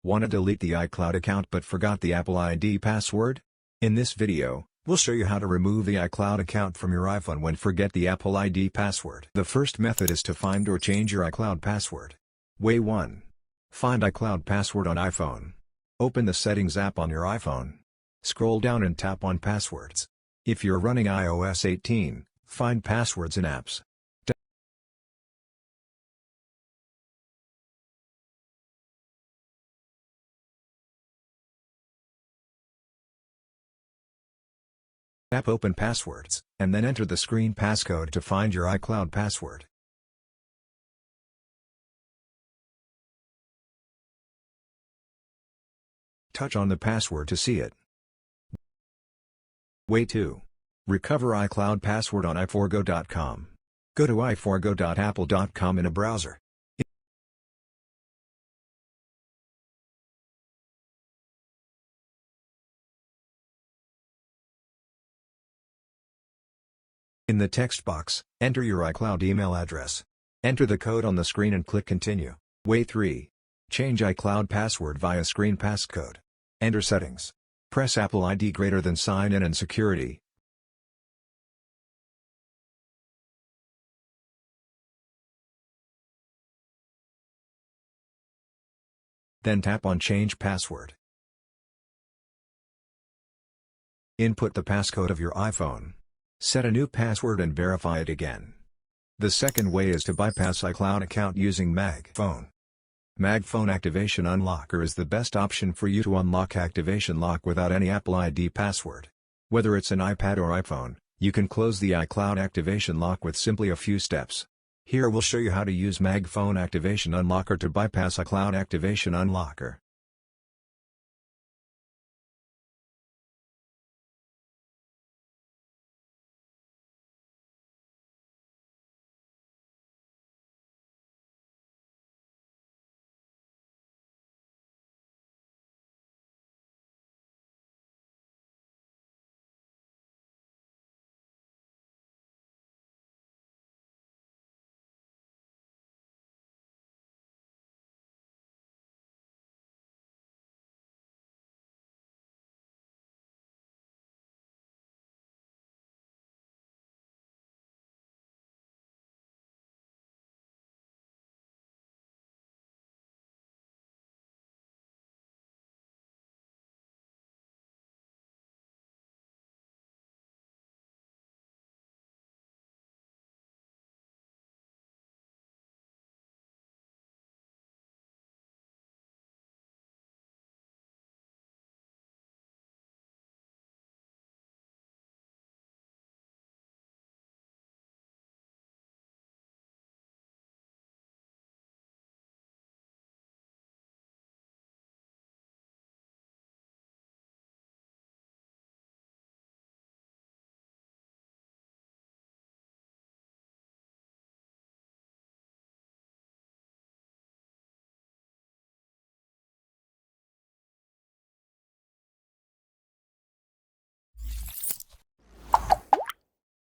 Want to delete the iCloud account but forgot the Apple ID password? In this video, we'll show you how to remove the iCloud account from your iPhone when forget the Apple ID password. The first method is to find or change your iCloud password. Way 1. Find iCloud password on iPhone. Open the Settings app on your iPhone. Scroll down and tap on Passwords. If you're running iOS 18, find Passwords in Apps. Tap Open Passwords, and then enter the screen passcode to find your iCloud password. Touch on the password to see it. Way 2. Recover iCloud password on iforgo.com. Go to iforgo.apple.com in a browser. In the text box, enter your iCloud email address. Enter the code on the screen and click Continue. Way 3. Change iCloud password via screen passcode. Enter Settings. Press Apple ID greater than Sign In and Security. Then tap on Change Password. Input the passcode of your iPhone. Set a new password and verify it again. The second way is to bypass iCloud account using MagFone. MagFone Activation Unlocker is the best option for you to unlock Activation Lock without any Apple ID password. Whether it's an iPad or iPhone, you can close the iCloud Activation Lock with simply a few steps. Here we'll show you how to use MagFone Activation Unlocker to bypass iCloud Activation Unlocker.